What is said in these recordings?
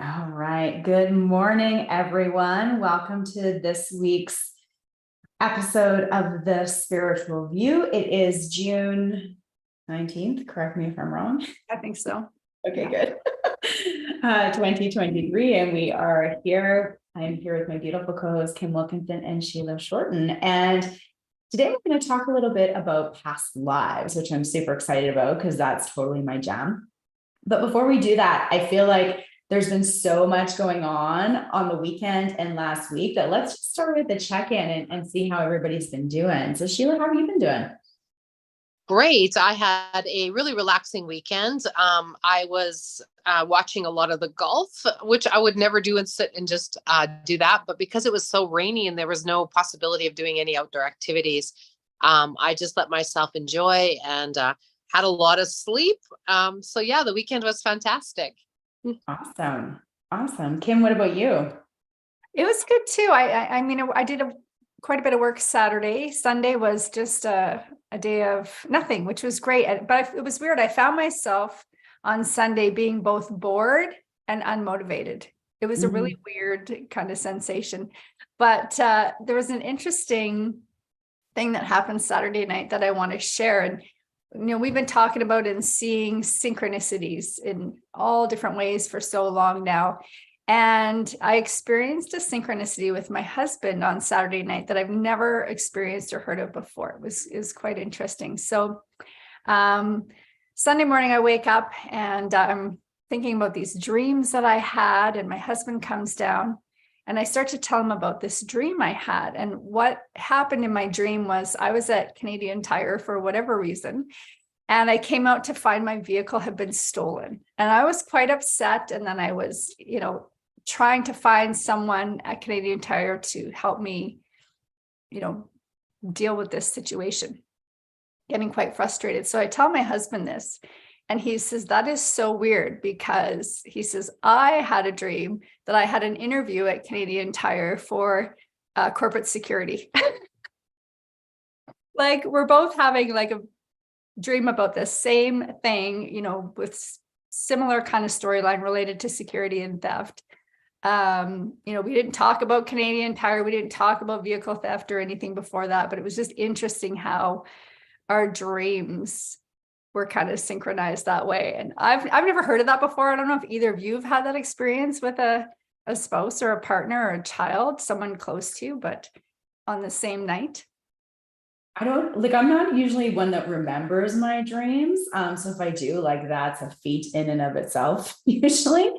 All right. Good morning, everyone. Welcome to this week's episode of The Spiritual View. It is June 19th. Correct me if I'm wrong. I think so. Okay, good. 2023. And we are here. I am here with my beautiful co-hosts, Kim Wilkinson and Sheila Shorten. And today we're going to talk a little bit about past lives, which I'm super excited about because that's totally my jam. But before we do that, I feel like there's been so much going on the weekend and last week that let's just start with the check-in and see how everybody's been doing. So Sheila, how have you been doing? Great. I had a really relaxing weekend. I was watching a lot of the golf, which I would never do and sit and just do that. But because it was so rainy and there was no possibility of doing any outdoor activities, I just let myself enjoy and had a lot of sleep. So yeah, the weekend was fantastic. Awesome. Kim, what about you? It was good too. I mean, I did quite a bit of work Saturday. Sunday was just a day of nothing, which was great. But it was weird. I found myself on Sunday being both bored and unmotivated. It was a really weird kind of sensation. But there was an interesting thing that happened Saturday night that I want to share. And we've been talking about and seeing synchronicities in all different ways for so long now. And I experienced a synchronicity with my husband on Saturday night that I've never experienced or heard of before. It was quite interesting. So Sunday morning, I wake up and I'm thinking about these dreams that I had, and my husband comes down and I start to tell him about this dream I had. And what happened in my dream was I was at Canadian Tire for whatever reason. And I came out to find my vehicle had been stolen. And I was quite upset. And then I was, trying to find someone at Canadian Tire to help me, deal with this situation, getting quite frustrated. So I tell my husband this. And he says, that is so weird because he says, I had a dream that I had an interview at Canadian Tire for corporate security. Like we're both having like a dream about the same thing, with similar kind of storyline related to security and theft. We didn't talk about Canadian Tire. We didn't talk about vehicle theft or anything before that, but it was just interesting how our dreams were kind of synchronized that way. And I've never heard of that before. I don't know if either of you have had that experience with a spouse or a partner or a child, someone close to you, but on the same night. I'm not usually one that remembers my dreams. So if I do, that's a feat in and of itself, usually.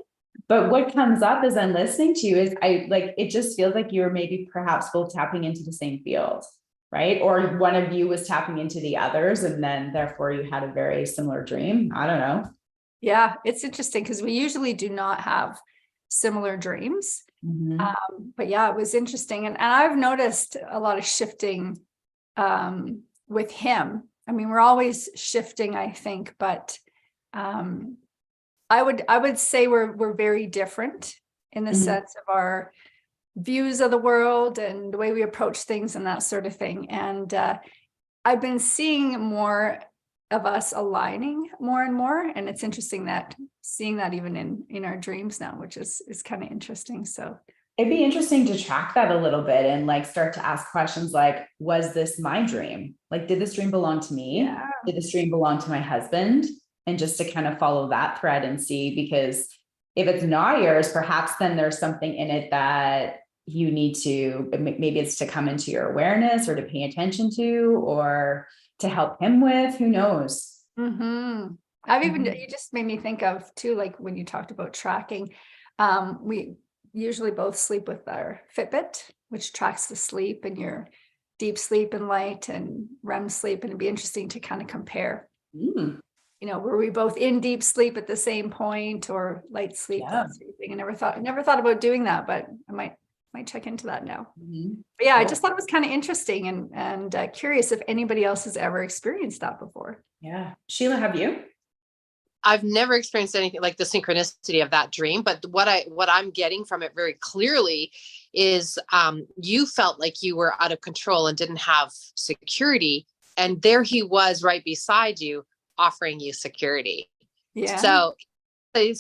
But what comes up as I'm listening to you is it just feels like you're maybe perhaps both tapping into the same field, right? Or one of you was tapping into the others and then therefore you had a very similar dream. I don't know. Yeah, it's interesting because we usually do not have similar dreams. But yeah, it was interesting. And I've noticed a lot of shifting with him. I mean, we're always shifting, I think, but I would say we're very different in the sense of our views of the world and the way we approach things and that sort of thing. And I've been seeing more of us aligning more and more. And it's interesting that seeing that even in our dreams now, which is kind of interesting. So it'd be interesting to track that a little bit and start to ask questions like, was this my dream? Did this dream belong to me? Yeah. Did this dream belong to my husband? And just to kind of follow that thread and see, because if it's not yours, perhaps then there's something in it that you need to, maybe it's to come into your awareness or to pay attention to, or to help him with, who knows? You just made me think of too, like when you talked about tracking, we usually both sleep with our Fitbit, which tracks the sleep and your deep sleep and light and REM sleep. And it'd be interesting to kind of compare, were we both in deep sleep at the same point or light sleep? Yeah. That sort of thing. I never thought about doing that, but I might check into that now. But yeah, Cool. I just thought it was kind of interesting and curious if anybody else has ever experienced that before. Yeah. Sheila, have you? I've never experienced anything like the synchronicity of that dream, but what I'm getting from it very clearly is you felt like you were out of control and didn't have security, and there he was right beside you offering you security. Yeah. So it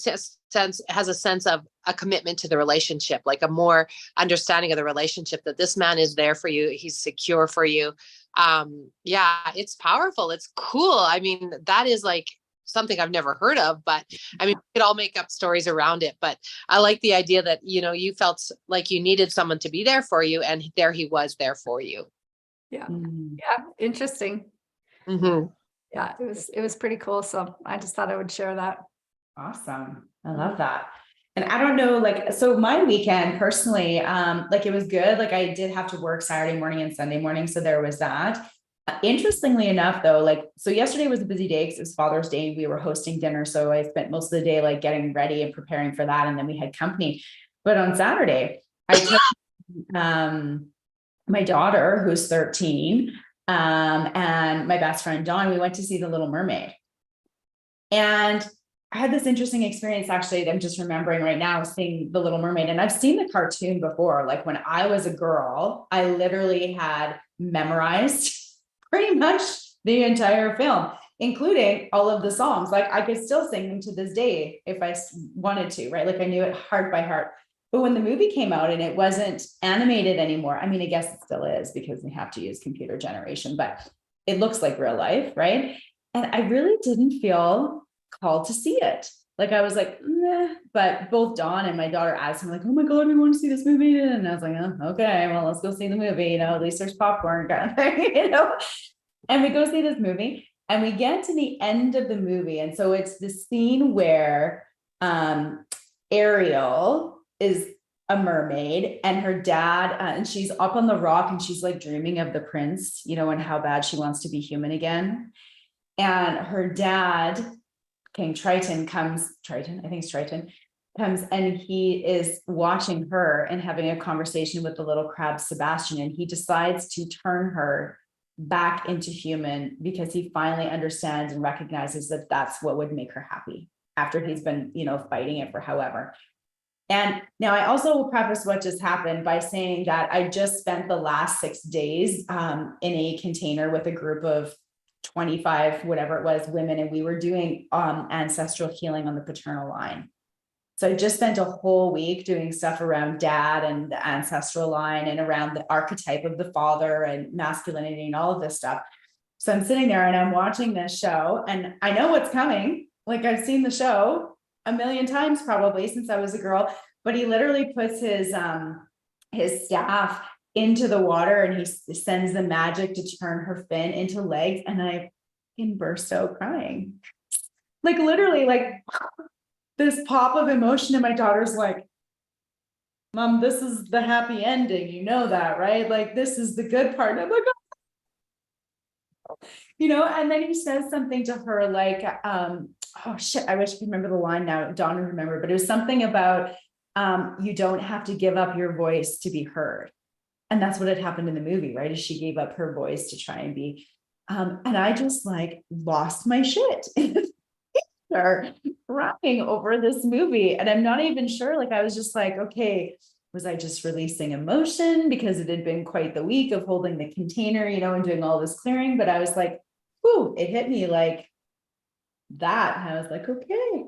has a sense of a commitment to the relationship, like a more understanding of the relationship, that this man is there for you. He's secure for you. Yeah, it's powerful. It's cool. I mean, that is like something I've never heard of, but I mean, we could all make up stories around it, but I like the idea that, you know, you felt like you needed someone to be there for you, and there he was there for you. Yeah. Mm. Yeah. Interesting. Mm-hmm. Yeah. It was pretty cool. So I just thought I would share that. Awesome. I love that. And I don't know, like, so my weekend personally, like it was good. Like I did have to work Saturday morning and Sunday morning. So there was that. Interestingly enough, though, like, so yesterday was a busy day because it was Father's Day. We were hosting dinner. So I spent most of the day like getting ready and preparing for that. And then we had company. But on Saturday, I took my daughter, who's 13, and my best friend, Dawn, we went to see The Little Mermaid. And I had this interesting experience, actually, that I'm just remembering right now, seeing The Little Mermaid. And I've seen the cartoon before. Like when I was a girl, I literally had memorized pretty much the entire film, including all of the songs. Like I could still sing them to this day if I wanted to, right? Like I knew it heart by heart. But when the movie came out and it wasn't animated anymore, I mean, I guess it still is because they have to use computer generation, but it looks like real life, right? And I really didn't feel called to see it. Like I was like, nah. But both Dawn and my daughter asked me like, oh my God, we want to see this movie. And I was like, oh, okay, well, let's go see the movie. You know, at least there's popcorn kind of thing, you know? And we go see this movie and we get to the end of the movie. And so it's the scene where Ariel is a mermaid and her dad, and she's up on the rock and she's like dreaming of the prince, you know, and how bad she wants to be human again. And her dad, King Triton, comes and he is watching her and having a conversation with the little crab Sebastian, and he decides to turn her back into human because he finally understands and recognizes that that's what would make her happy after he's been, you know, fighting it for however. And now I also will preface what just happened by saying that I just spent the last 6 days in a container with a group of 25, whatever it was, women, and we were doing ancestral healing on the paternal line. So I just spent a whole week doing stuff around dad and the ancestral line and around the archetype of the father and masculinity and all of this stuff. So I'm sitting there and I'm watching this show and I know what's coming. Like I've seen the show a million times probably since I was a girl, but he literally puts his staff into the water and he sends the magic to turn her fin into legs. And I can burst out crying. Like literally like this pop of emotion. And my daughter's like, Mom, this is the happy ending. You know that, right? Like, this is the good part. And I'm like, oh. You know, and then he says something to her like, oh shit, I wish I could remember the line now. Dawn would remember, but it was something about you don't have to give up your voice to be heard. And that's what had happened in the movie, right? Is she gave up her voice to try and be, and I just like lost my shit. Are crying over this movie. And I'm not even sure, like, I was just like, okay, was I just releasing emotion because it had been quite the week of holding the container, you know, and doing all this clearing. But I was like, whoo, it hit me like that. And I was like, okay,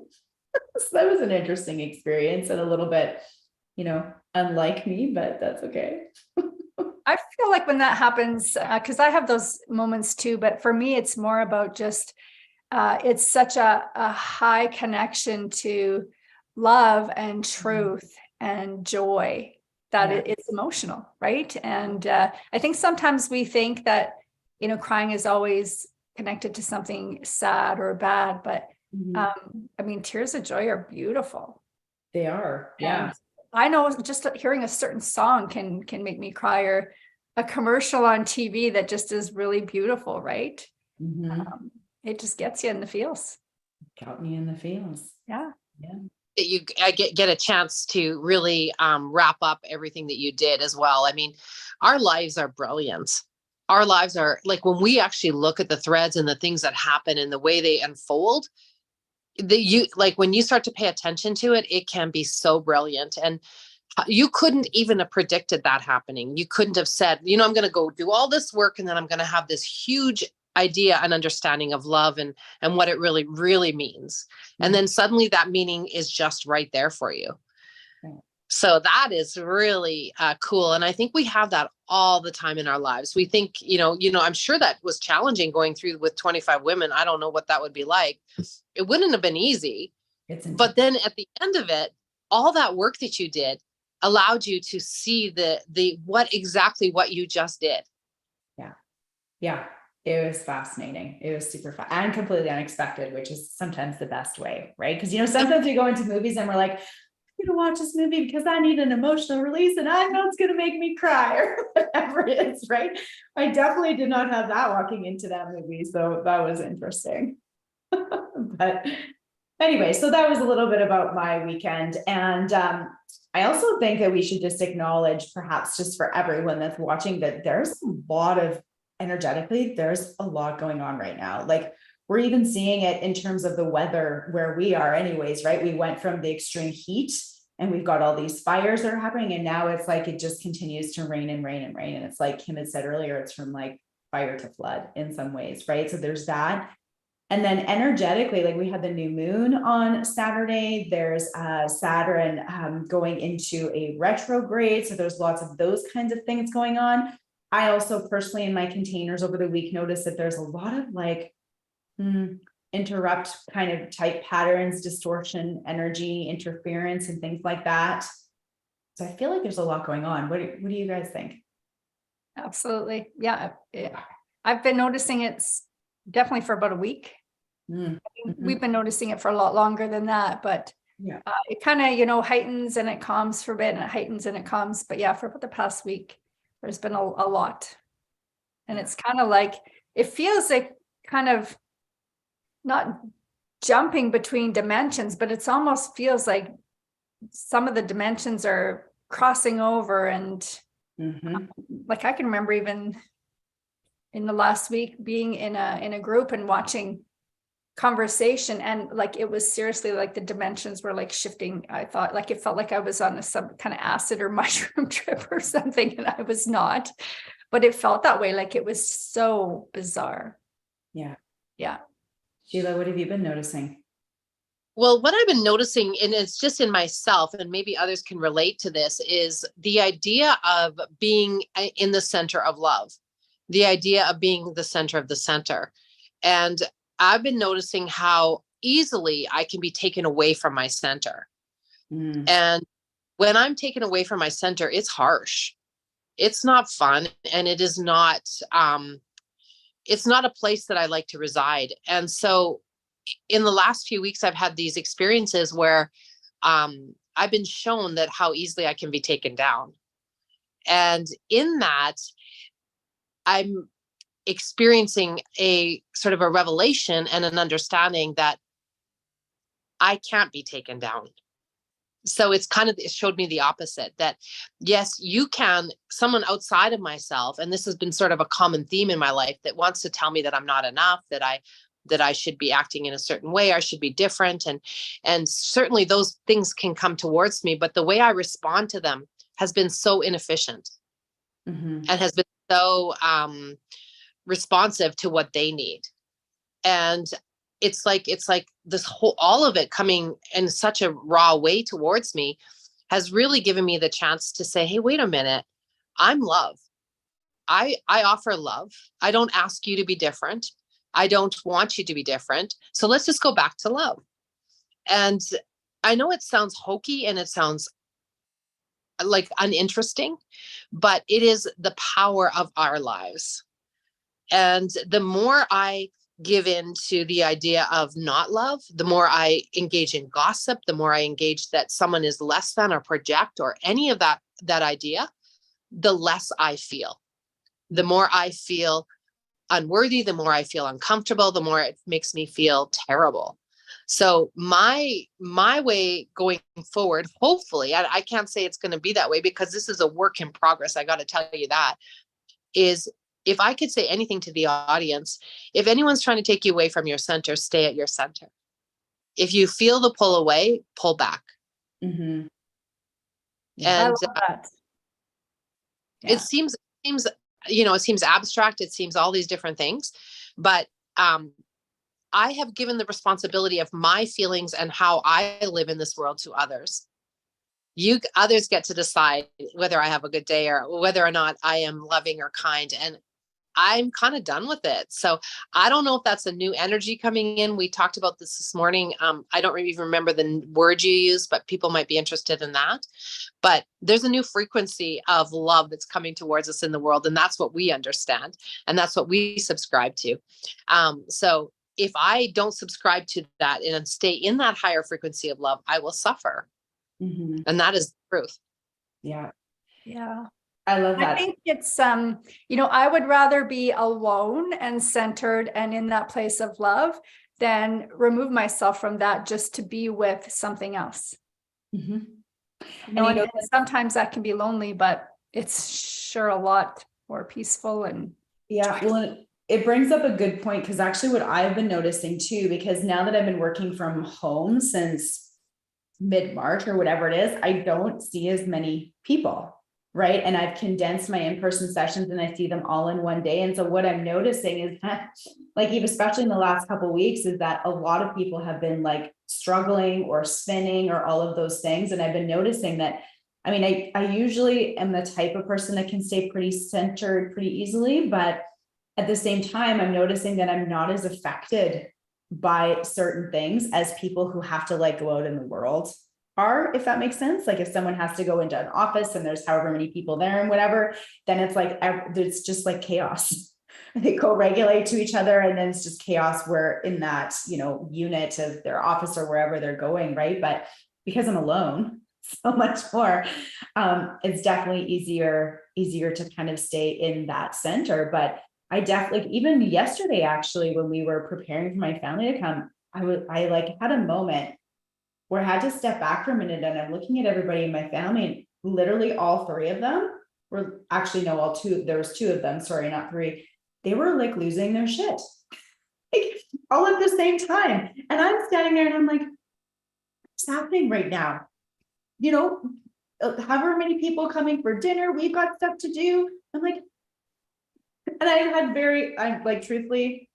so that was an interesting experience and a little bit, you know, unlike me, but that's okay. I feel like when that happens, because I have those moments too, but for me, it's more about just it's such a high connection to love and truth and joy that it's emotional, right? And I think sometimes we think that, you know, crying is always connected to something sad or bad, but I mean, tears of joy are beautiful. They are, yeah. And I know just hearing a certain song can make me cry, or a commercial on TV that just is really beautiful, right? It just gets you in the feels. Got me in the feels. Yeah. I get a chance to really wrap up everything that you did as well. I mean, our lives are brilliant. Our lives are like, when we actually look at the threads and the things that happen and the way they unfold, when you start to pay attention to it, it can be so brilliant. And you couldn't even have predicted that happening. You couldn't have said, you know, I'm going to go do all this work and then I'm going to have this huge idea and understanding of love and what it really, really means. And then suddenly that meaning is just right there for you. Right. So that is really cool. And I think we have that all the time in our lives. We think, I'm sure that was challenging going through with 25 women. I don't know what that would be like. It wouldn't have been easy. But then at the end of it, all that work that you did allowed you to see what you just did. Yeah. Yeah. It was fascinating. It was super fun and completely unexpected, which is sometimes the best way, right? Because, sometimes we go into movies and we're like, I'm going to watch this movie because I need an emotional release and I know it's going to make me cry or whatever it is, right? I definitely did not have that walking into that movie. So that was interesting. But anyway, so that was a little bit about my weekend. And I also think that we should just acknowledge, perhaps just for everyone that's watching, that there's a lot of energetically, there's a lot going on right now. Like we're even seeing it in terms of the weather where we are anyways, right? We went from the extreme heat and we've got all these fires that are happening. And now it's like, it just continues to rain and rain and rain. And it's like Kim had said earlier, it's from like fire to flood in some ways, right? So there's that. And then energetically, like we had the new moon on Saturday, there's Saturn going into a retrograde. So there's lots of those kinds of things going on. I also personally in my containers over the week noticed that there's a lot of like interrupt kind of type patterns, distortion, energy, interference, and things like that. So I feel like there's a lot going on. What do you guys think? Absolutely. Yeah. I've been noticing it's definitely for about a week. We've been noticing it for a lot longer than that, but yeah, it kind of, heightens and it calms for a bit and it heightens and it calms. But yeah, for about the past week, there's been a lot. And it's kind of like, it feels like kind of not jumping between dimensions, but it's almost feels like some of the dimensions are crossing over. And like, I can remember even in the last week being in a group and watching conversation, and like it was seriously like the dimensions were like shifting. I thought like it felt like I was on some kind of acid or mushroom trip or something, and I was not, but it felt that way. Like it was so bizarre. Yeah. Sheila, what have you been noticing? Well, what I've been noticing, and it's just in myself, and maybe others can relate to this, is the idea of being in the center of love, the idea of being the center of the center. And I've been noticing how easily I can be taken away from my center. And when I'm taken away from my center, it's harsh. It's not fun. And it is not, it's not a place that I like to reside. And so in the last few weeks, I've had these experiences where I've been shown that how easily I can be taken down. And in that, I'm experiencing a sort of a revelation and an understanding that I can't be taken down. So it showed me the opposite, that yes, you can, someone outside of myself, and this has been sort of a common theme in my life, that wants to tell me that I'm not enough, that I should be acting in a certain way, I should be different. And certainly those things can come towards me, but the way I respond to them has been so inefficient and has been so responsive to what they need. And it's like this whole, all of it coming in such a raw way towards me has really given me the chance to say, hey, wait a minute, I'm love. I offer love. I don't ask you to be different. I don't want you to be different. So let's just go back to love. And I know it sounds hokey and it sounds like uninteresting, but it is the power of our lives. And the more I give in to the idea of not love, the more I engage in gossip, the more I engage that someone is less than or project or any of that idea, the less I feel. The more I feel unworthy, the more I feel uncomfortable, the more it makes me feel terrible. So my way going forward, hopefully, I can't say it's going to be that way because this is a work in progress. I got to tell you that, is if I could say anything to the audience, if anyone's trying to take you away from your center, stay at your center. If you feel the pull away, pull back. Yeah, and I love that. Yeah. it seems, it seems abstract. It seems all these different things, But I have given the responsibility of my feelings and how I live in this world to others. Others get to decide whether I have a good day or whether or not I am loving or kind. And I'm kind of done with it. So I don't know if that's a new energy coming in. We talked about this morning. I don't even remember the word you used, but people might be interested in that. But there's a new frequency of love that's coming towards us in the world. And that's what we understand. And that's what we subscribe to. So if I don't subscribe to that and stay in that higher frequency of love, I will suffer. Mm-hmm. And that is the truth. Yeah. Yeah. I love that. I think it's, I would rather be alone and centered and in that place of love than remove myself from that just to be with something else. Mm-hmm. And sometimes that can be lonely, but it's sure a lot more peaceful. And yeah, well, it brings up a good point, because actually what I've been noticing too, because now that I've been working from home since mid-March or whatever it is, I don't see as many people, right? And I've condensed my in-person sessions and I see them all in one day. And so what I'm noticing is that, like, even especially in the last couple of weeks, is that a lot of people have been like struggling or spinning or all of those things. And I've been noticing that, I mean, I usually am the type of person that can stay pretty centered pretty easily, but at the same time, I'm noticing that I'm not as affected by certain things as people who have to like go out in the world are, if that makes sense. Like if someone has to go into an office and there's however many people there and whatever, then it's like, it's just like chaos. They co-regulate to each other, and then it's just chaos. We're in that, unit of their office or wherever they're going. Right. But because I'm alone so much more, it's definitely easier to kind of stay in that center. But I definitely, even yesterday, actually, when we were preparing for my family to come, I like had a moment where I had to step back for a minute, and I'm looking at everybody in my family, and literally all three of them were actually, no, all two, there was two of them, sorry, not three. They were like losing their shit, like all at the same time. And I'm standing there and I'm like, what's happening right now? However many people coming for dinner, we've got stuff to do. I'm like, and I'm like, truthfully,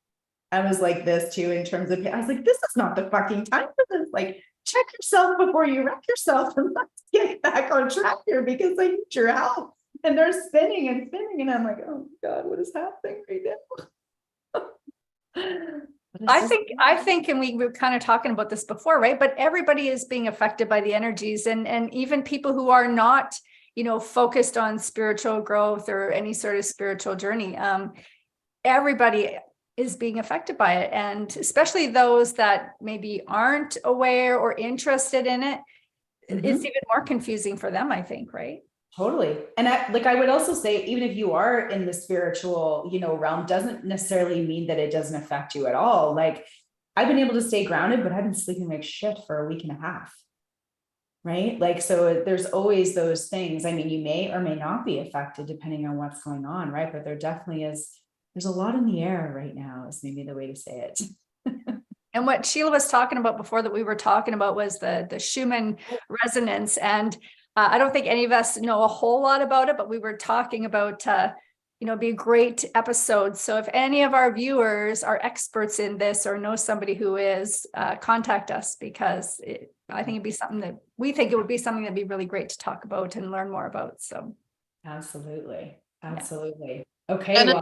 I was like this too, in terms of, I was like, this is not the fucking time for this. Like, check yourself before you wreck yourself, and let's get back on track here, because I need your help. And they're spinning and spinning. And I'm like, oh God, what is happening right now? I think, and we were kind of talking about this before, right? But everybody is being affected by the energies, and even people who are not, focused on spiritual growth or any sort of spiritual journey. Everybody is being affected by it. And especially those that maybe aren't aware or interested in it, it's even more confusing for them, I think, right? Totally. And I would also say, even if you are in the spiritual, realm, doesn't necessarily mean that it doesn't affect you at all. Like, I've been able to stay grounded, but I've been sleeping like shit for a week and a half. Right. Like, so there's always those things. I mean, you may or may not be affected depending on what's going on. Right. But there definitely there's a lot in the air right now, is maybe the way to say it. And what Sheila was talking about before that we were talking about was the Schumann resonance. And I don't think any of us know a whole lot about it, but we were talking about, be a great episode. So if any of our viewers are experts in this or know somebody who is, contact us, because I think it would be something that'd be really great to talk about and learn more about. So. Absolutely. Yeah. Okay. And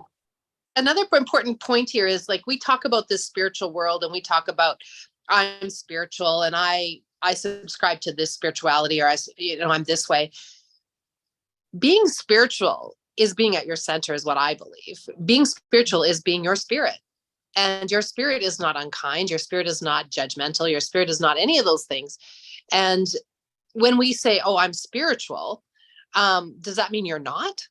another important point here is, like, we talk about this spiritual world, and we talk about, I'm spiritual and I subscribe to this spirituality, or I'm this way. Being spiritual is being at your center, is what I believe. Being spiritual is being your spirit, and your spirit is not unkind. Your spirit is not judgmental. Your spirit is not any of those things. And when we say, oh, I'm spiritual, does that mean you're not?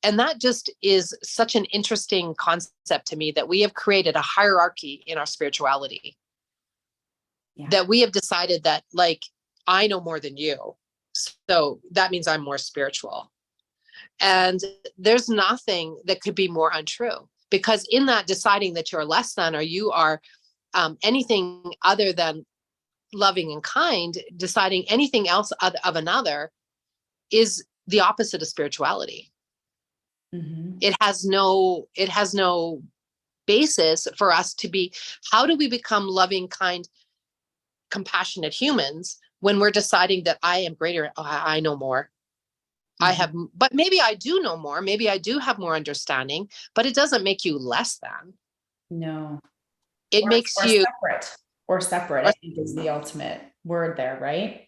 And that just is such an interesting concept to me, that we have created a hierarchy in our spirituality. Yeah. That we have decided that, like, I know more than you, so that means I'm more spiritual. And there's nothing that could be more untrue, because in that deciding that you're less than, or you are anything other than loving and kind, deciding anything else of another is the opposite of spirituality. Mm-hmm. It has no basis for us to be, how do we become loving, kind, compassionate humans when we're deciding that I am greater, I know more. I have, but maybe I do know more. Maybe I do have more understanding, but it doesn't make you less than. No. It makes you separate, I think is the ultimate word there, right?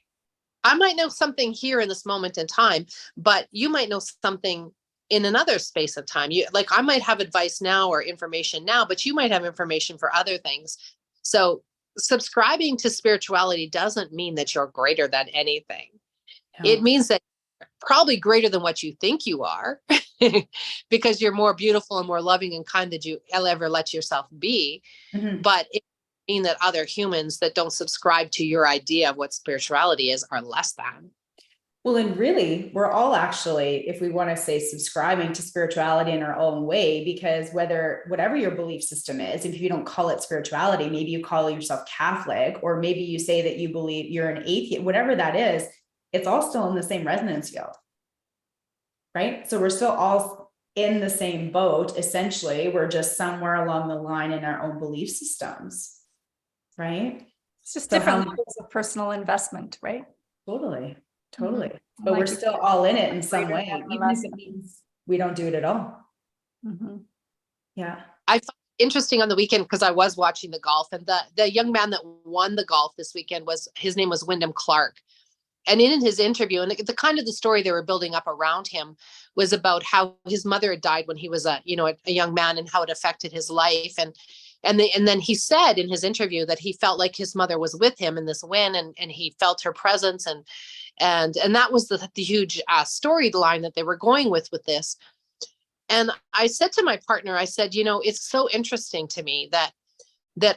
I might know something here in this moment in time, but you might know something in another space of time. You, like, I might have advice now or information now, but you might have information for other things. So subscribing to spirituality doesn't mean that you're greater than anything. No. It means that probably greater than what you think you are, because you're more beautiful and more loving and kind than you ever let yourself be. Mhm. But it mean that other humans that don't subscribe to your idea of what spirituality is are less than. Well, and really, we're all actually, if we want to say, subscribing to spirituality in our own way, because whatever your belief system is, if you don't call it spirituality, maybe you call yourself Catholic, or maybe you say that you believe you're an atheist, whatever that is, it's all still in the same resonance field, right? So we're still all in the same boat. Essentially, we're just somewhere along the line in our own belief systems, right? It's just So different levels of personal investment, right? Totally. Mhm. But Like we're you still said, all in it in some greater way, than or even if less it than. means we don't do it at all. Mhm. Yeah. I found it interesting on the weekend because I was watching the golf, and the young man that won the golf this weekend his name was Wyndham Clark. And in his interview, and the kind of the story they were building up around him was about how his mother had died when he was a young man, and how it affected his life. And then he said in his interview that he felt like his mother was with him in this win, and he felt her presence, and that was the huge storyline that they were going with this. And I said to my partner, I said, it's so interesting to me that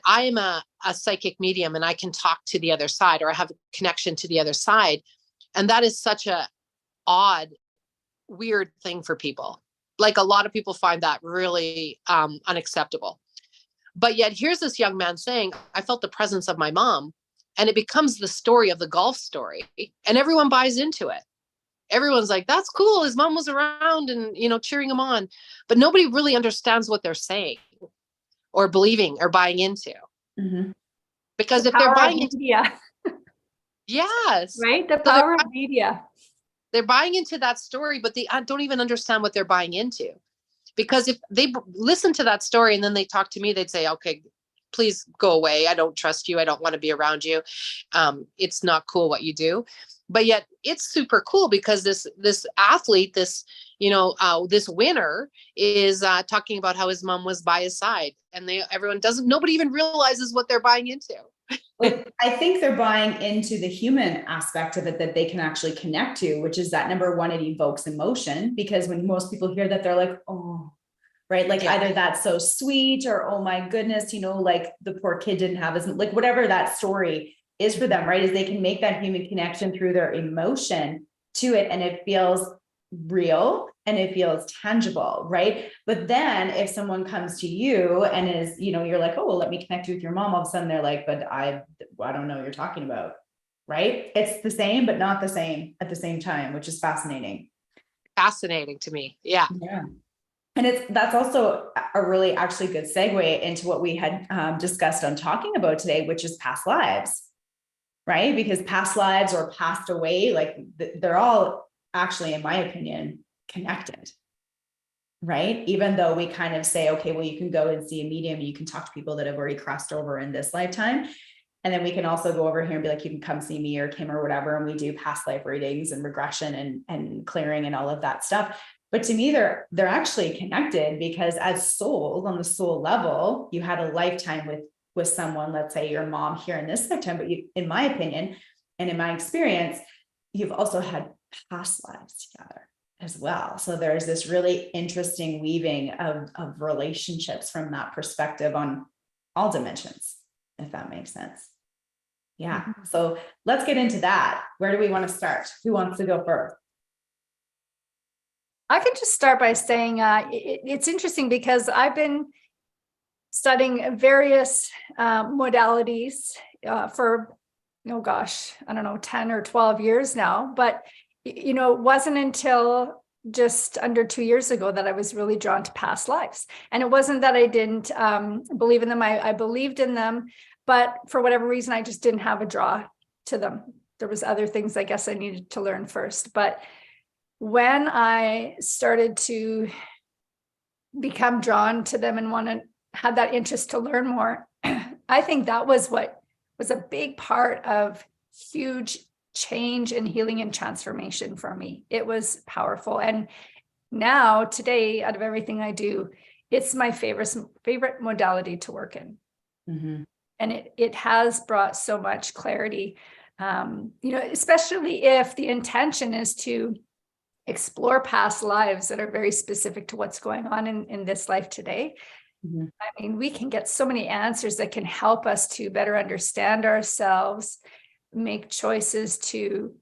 I am a psychic medium, and I can talk to the other side, or I have a connection to the other side. And that is such a odd, weird thing for people. Like, a lot of people find that really unacceptable. But yet here's this young man saying, I felt the presence of my mom, and it becomes the story of the golf story, and everyone buys into it. Everyone's like, that's cool. His mom was around and, cheering him on, but nobody really understands what they're saying or believing or buying into. Mm-hmm. Because The if they're power of buying into, media, yes, right? The so power of media. they're buying into that story, but they don't even understand what they're buying into. Because if they listen to that story and then they talk to me, they'd say, okay, please go away. I don't trust you. I don't want to be around you. It's not cool what you do. But yet it's super cool because this athlete, this winner is talking about how his mom was by his side, and nobody even realizes what they're buying into. Like, I think they're buying into the human aspect of it that they can actually connect to, which is that, number one, it evokes emotion, because when most people hear that, they're like, oh, right. Like, Yeah. either that's so sweet, or, oh my goodness, like the poor kid didn't have like whatever that story is for them, right? Is they can make that human connection through their emotion to it. And it feels real and it feels tangible, right? But then if someone comes to you and is, you're like, oh, well, let me connect you with your mom, all of a sudden they're like, but I don't know what you're talking about, right? It's the same, but not the same at the same time, which is fascinating. Fascinating to me. Yeah. Yeah. And that's also a really actually good segue into what we had discussed on talking about today, which is past lives, right? Because past lives or passed away, like they're all actually, in my opinion, connected, right? Even though we kind of say, okay, well, you can go and see a medium, you can talk to people that have already crossed over in this lifetime. And then we can also go over here and be like, you can come see me or Kim or whatever. And we do past life readings and regression and clearing and all of that stuff. But to me, they're actually connected, because as souls, on the soul level, you had a lifetime with someone, let's say your mom here in this lifetime, but you, in my opinion, and in my experience, you've also had past lives together as well. So there's this really interesting weaving of relationships from that perspective on all dimensions, if that makes sense. Yeah. Mm-hmm. So let's get into that. Where do we want to start? Who wants to go first? I can just start by saying it's interesting because I've been studying various modalities for, oh gosh, I don't know, 10 or 12 years now. But, it wasn't until just under 2 years ago that I was really drawn to past lives. And it wasn't that I didn't believe in them. I believed in them, but for whatever reason, I just didn't have a draw to them. There was other things I guess I needed to learn first. But when I started to become drawn to them and want to have that interest to learn more, I think that was what was a big part of huge change and healing and transformation for me. It was powerful. And now today, out of everything I do, it's my favorite modality to work in. Mm-hmm. And it has brought so much clarity, especially if the intention is to explore past lives that are very specific to what's going on in this life today. Mm-hmm. I mean, we can get so many answers that can help us to better understand ourselves, make choices to,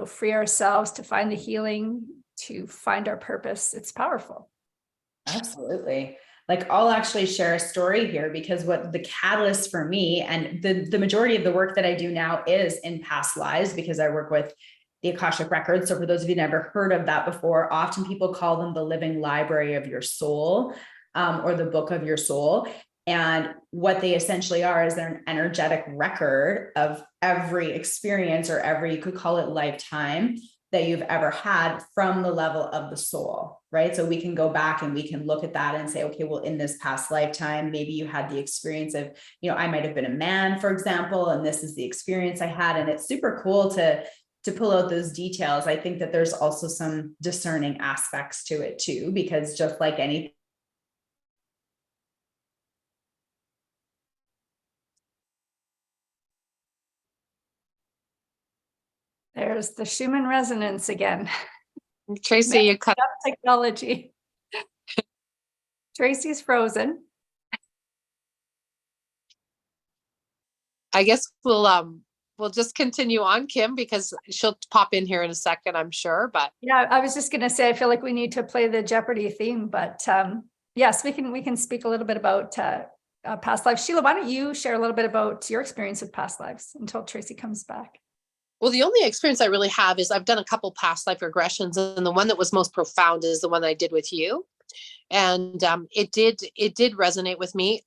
free ourselves, to find the healing, to find our purpose. It's powerful. Absolutely. Like, I'll actually share a story here, because what the catalyst for me, and the majority of the work that I do now is in past lives, because I work with the Akashic Records. So for those of you who never heard of that before, often people call them the living library of your soul, or the book of your soul. And what they essentially are is they're an energetic record of every experience, or every, you could call it lifetime, that you've ever had from the level of the soul, right? So we can go back and we can look at that and say, okay, well, in this past lifetime, maybe you had the experience of, I might have been a man, for example, and this is the experience I had. And it's super cool to pull out those details. I think that there's also some discerning aspects to it too, because just like anything, There's the Schumann resonance again. Tracy, you cut. Technology. Tracy's frozen. I guess we'll just continue on, Kim, because she'll pop in here in a second, I'm sure. But yeah, I was just going to say, I feel like we need to play the Jeopardy theme, but yes, we can speak a little bit about past lives. Sheila, why don't you share a little bit about your experience with past lives until Tracy comes back? Well, the only experience I really have is I've done a couple past life regressions, and the one that was most profound is the one I did with you. And it did resonate with me.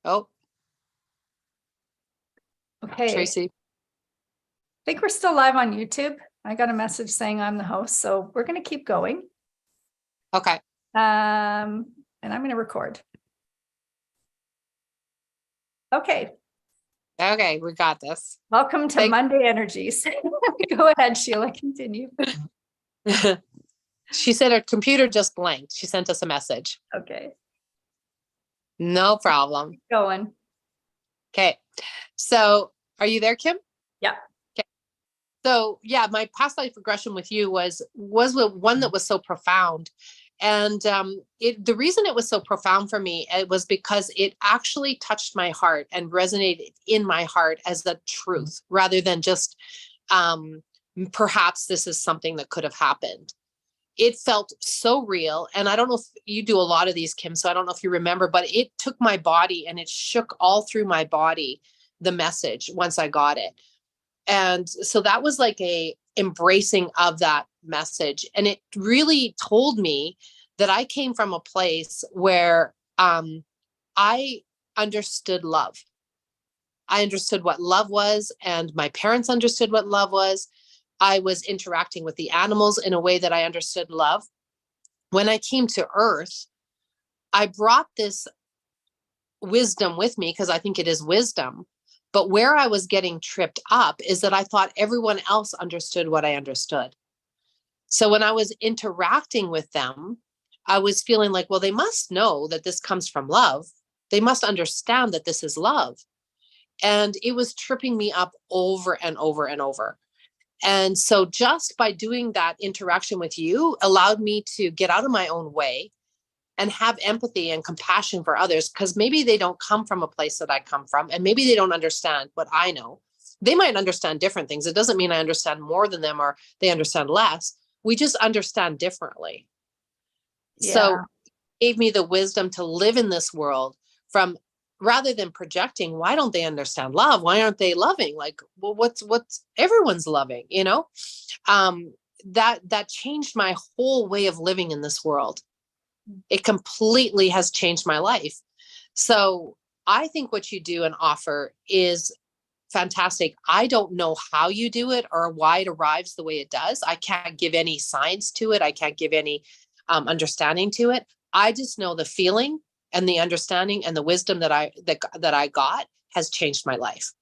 Okay. Tracy. I think we're still live on YouTube. I got a message saying I'm the host, so we're going to keep going. Okay. And I'm going to record. Okay. Okay, we got this. Welcome to Monday Energies. Go ahead, Sheila, continue. She said her computer just blanked. She sent us a message. Okay. No problem. Keep going. Okay. So are you there, Kim? Yeah. Okay. So yeah, my past life regression with you was one that was so profound. And the reason it was so profound for me, it was because it actually touched my heart and resonated in my heart as the truth, rather than just perhaps this is something that could have happened. It felt so real. And I don't know if you do a lot of these, Kim, so I don't know if you remember, but it took my body and it shook all through my body, the message, once I got it. And so that was like a embracing of that message. And it really told me that I came from a place where I understood love. I understood what love was, and my parents understood what love was. I was interacting with the animals in a way that I understood love. When I came to Earth, I brought this wisdom with me, because I think it is wisdom. But where I was getting tripped up is that I thought everyone else understood what I understood. So when I was interacting with them, I was feeling like, well, they must know that this comes from love. They must understand that this is love. And it was tripping me up over and over and over. And so just by doing that interaction with you allowed me to get out of my own way and have empathy and compassion for others, because maybe they don't come from a place that I come from, and maybe they don't understand what I know. They might understand different things. It doesn't mean I understand more than them or they understand less. We just understand differently. Yeah. So it gave me the wisdom to live in this world from, rather than projecting, why don't they understand love? Why aren't they loving? Like, well, what's everyone's loving, that changed my whole way of living in this world. It completely has changed my life. So I think what you do and offer is fantastic. I don't know how you do it or why it arrives the way it does. I can't give any science to it. I can't give any understanding to it. I just know the feeling and the understanding and the wisdom that I got has changed my life.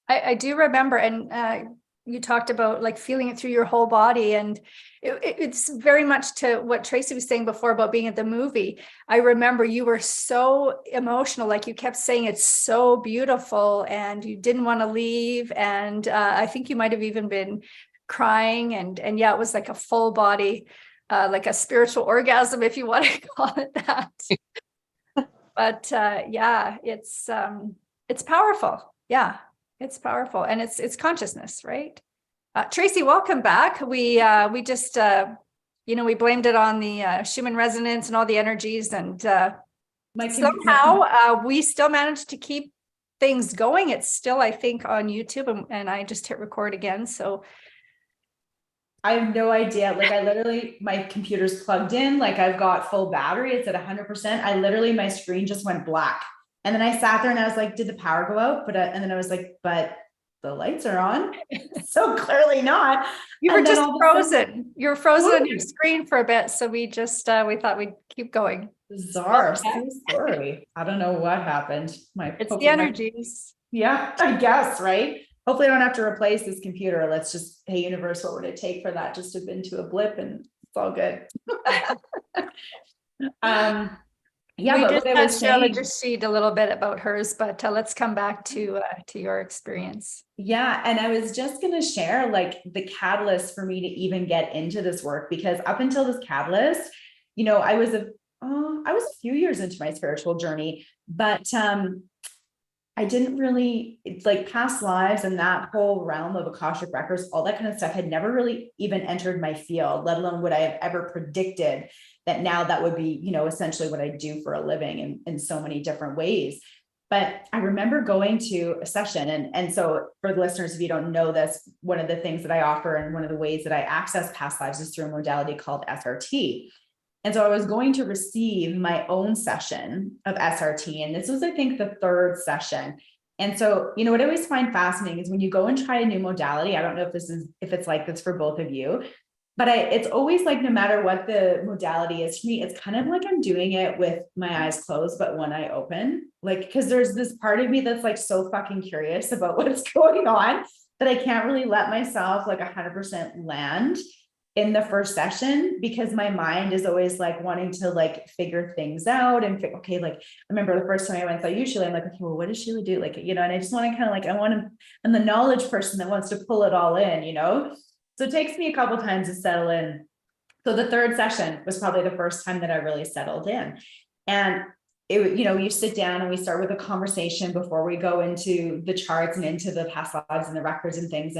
I do remember, and you talked about like feeling it through your whole body, and it's very much to what Tracy was saying before about being at the movie. I remember you were so emotional, like you kept saying it's so beautiful, and you didn't want to leave. And I think you might have even been crying, and yeah, it was like a full body, like a spiritual orgasm, if you want to call it that. But yeah, it's powerful. Yeah. It's powerful, and it's consciousness, right? Tracy, welcome back. We just we blamed it on the Schumann resonance and all the energies, and somehow we still managed to keep things going. It's still, I think, on YouTube, and I just hit record again. So I have no idea. Like I literally, my computer's plugged in, like I've got full battery. It's at 100%. My screen just went black. And then I sat there and I was like, did the power go out? And then I was like, but the lights are on. So clearly not. You were just frozen. You were frozen on your screen for a bit. So we just, we thought we'd keep going. Bizarre. So sorry. I don't know what happened. It's the energies. Yeah, I guess, right? Hopefully I don't have to replace this computer. Let's just, hey, universe, what would it take for that just to have been to a blip, and it's all good. Yeah, we just had Sheila just sheet a little bit about hers, but let's come back to your experience. Yeah, and I was just going to share like the catalyst for me to even get into this work, because up until this catalyst, I was a few years into my spiritual journey, but I didn't really like past lives and that whole realm of Akashic records, all that kind of stuff had never really even entered my field, let alone would I have ever predicted that now that would be, essentially what I do for a living in so many different ways. But I remember going to a session, and so for the listeners, if you don't know this, one of the things that I offer and one of the ways that I access past lives is through a modality called SRT. And so I was going to receive my own session of SRT. And this was, I think, the third session. And so, what I always find fascinating is when you go and try a new modality, I don't know if it's like this for both of you, but it's always like, no matter what the modality is for me, it's kind of like I'm doing it with my eyes closed, but one eye open, like, because there's this part of me that's like so fucking curious about what's going on that I can't really let myself like 100% land in the first session, because my mind is always like wanting to like figure things out and okay, like I remember the first time I went, I thought usually I'm like, okay, well, what does Sheila do? Like, and I just want to kind of like, I'm the knowledge person that wants to pull it all in, so it takes me a couple times to settle in. So the third session was probably the first time that I really settled in. And it, you sit down and we start with a conversation before we go into the charts and into the past lives and the records and things.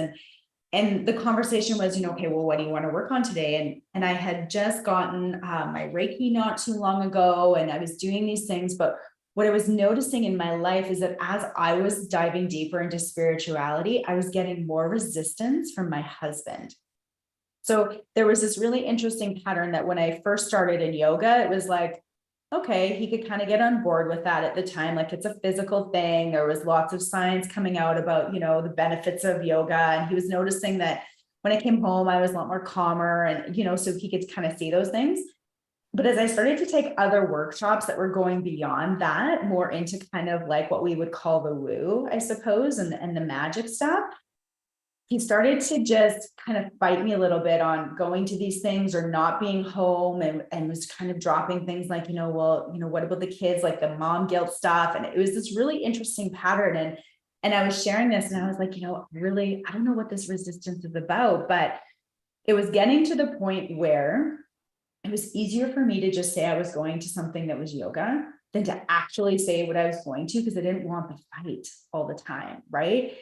And the conversation was, okay, well, what do you want to work on today? And I had just gotten my Reiki not too long ago, and I was doing these things. But what I was noticing in my life is that as I was diving deeper into spirituality, I was getting more resistance from my husband. So there was this really interesting pattern that when I first started in yoga, it was like, okay, he could kind of get on board with that at the time. Like it's a physical thing. There was lots of science coming out about, the benefits of yoga. And he was noticing that when I came home, I was a lot more calmer and, so he could kind of see those things. But as I started to take other workshops that were going beyond that, more into kind of like what we would call the woo, I suppose, and the magic stuff, he started to just kind of fight me a little bit on going to these things or not being home, and was kind of dropping things like, what about the kids, like the mom guilt stuff. And it was this really interesting pattern. And I was sharing this and I was like, really, I don't know what this resistance is about, but it was getting to the point where it was easier for me to just say I was going to something that was yoga than to actually say what I was going to, because I didn't want the fight all the time. Right.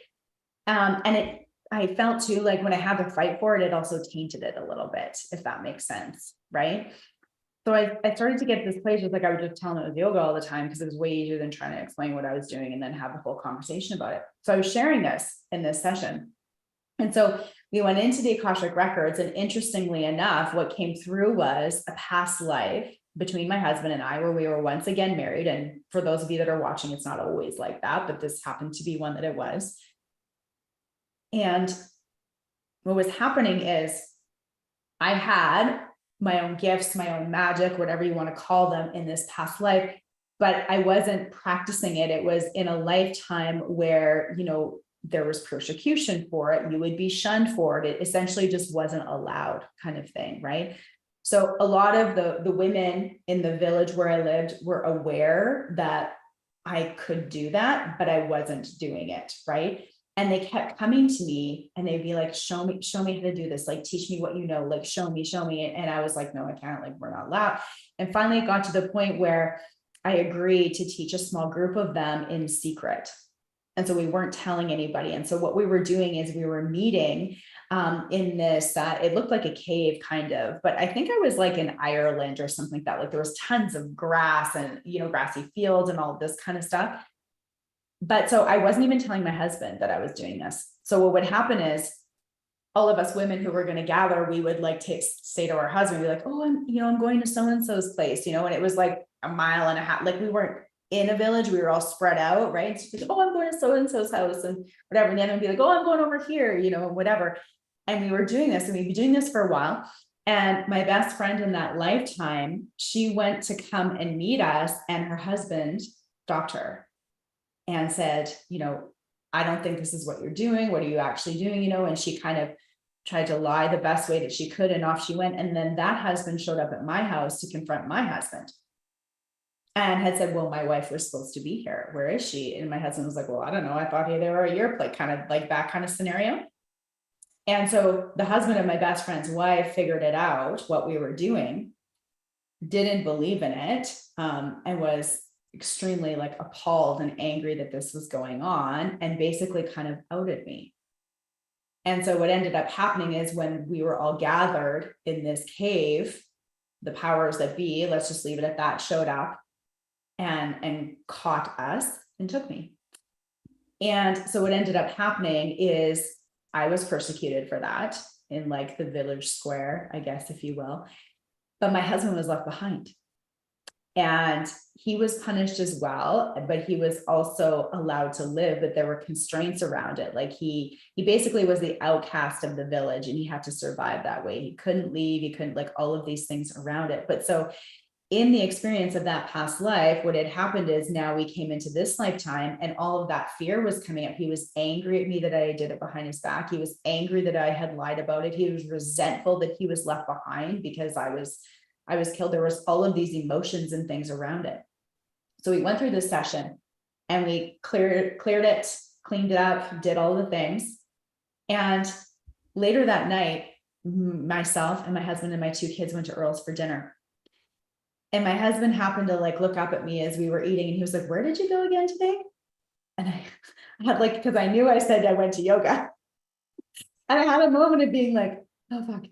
I felt too, like when I had to fight for it, it also tainted it a little bit, if that makes sense. Right. So I started to get this place where like I would just tell them it was yoga all the time, because it was way easier than trying to explain what I was doing and then have the whole conversation about it. So I was sharing this in this session. And so we went into the Akashic records, and interestingly enough, what came through was a past life between my husband and I, where we were once again married. And for those of you that are watching, it's not always like that, but this happened to be one that it was. And what was happening is I had my own gifts, my own magic, whatever you want to call them, in this past life, but I wasn't practicing it. It was in a lifetime where, there was persecution for it. You would be shunned for it. It essentially just wasn't allowed, kind of thing, right? So a lot of the women in the village where I lived were aware that I could do that, but I wasn't doing it, right? And they kept coming to me and they'd be like, show me how to do this. Like, teach me what you know, like, show me. And I was like, no, I can't, like, we're not allowed. And finally it got to the point where I agreed to teach a small group of them in secret. And so we weren't telling anybody. And so what we were doing is we were meeting in this, it looked like a cave kind of, but I think I was like in Ireland or something like that. Like, there was tons of grass and, grassy fields and all this kind of stuff. But so I wasn't even telling my husband that I was doing this. So what would happen is all of us women who were going to gather, we would like say to our husband, be like, oh, I'm going to so-and-so's place, and it was like a mile and a half. Like, we weren't in a village, we were all spread out, right? So like, oh, I'm going to so-and-so's house and whatever. And then I'd be like, oh, I'm going over here, whatever. And we were doing this, and we'd be doing this for a while. And my best friend in that lifetime, she went to come and meet us, and her husband stopped her and said, I don't think this is what you're doing. What are you actually doing? And she kind of tried to lie the best way that she could. And off she went. And then that husband showed up at my house to confront my husband and had said, well, my wife was supposed to be here. Where is she? And my husband was like, well, I don't know. I thought, hey, they were at your place, kind of like that kind of scenario. And so the husband of my best friend's wife figured it out, what we were doing, didn't believe in it, and was extremely like appalled and angry that this was going on, and basically kind of outed me. And so what ended up happening is, when we were all gathered in this cave, the powers that be, let's just leave it at that, showed up and caught us and took me. And so what ended up happening is I was persecuted for that in like the village square, I guess, if you will. But my husband was left behind. And he was punished as well, but he was also allowed to live, but there were constraints around it. Like, he basically was the outcast of the village, and he had to survive that way. He couldn't leave, he couldn't, like, all of these things around it. But so in the experience of that past life, what had happened is, now we came into this lifetime, and all of that fear was coming up. He was angry at me that I did it behind his back. He was angry that I had lied about it. He was resentful that he was left behind because I was killed. There was all of these emotions and things around it. So we went through this session and we cleared it, cleaned it up, did all the things. And later that night, myself and my husband and my 2 kids went to Earl's for dinner. And my husband happened to like look up at me as we were eating, and he was like, where did you go again today? And I had like, because I knew I said I went to yoga. And I had a moment of being like, oh, fuck.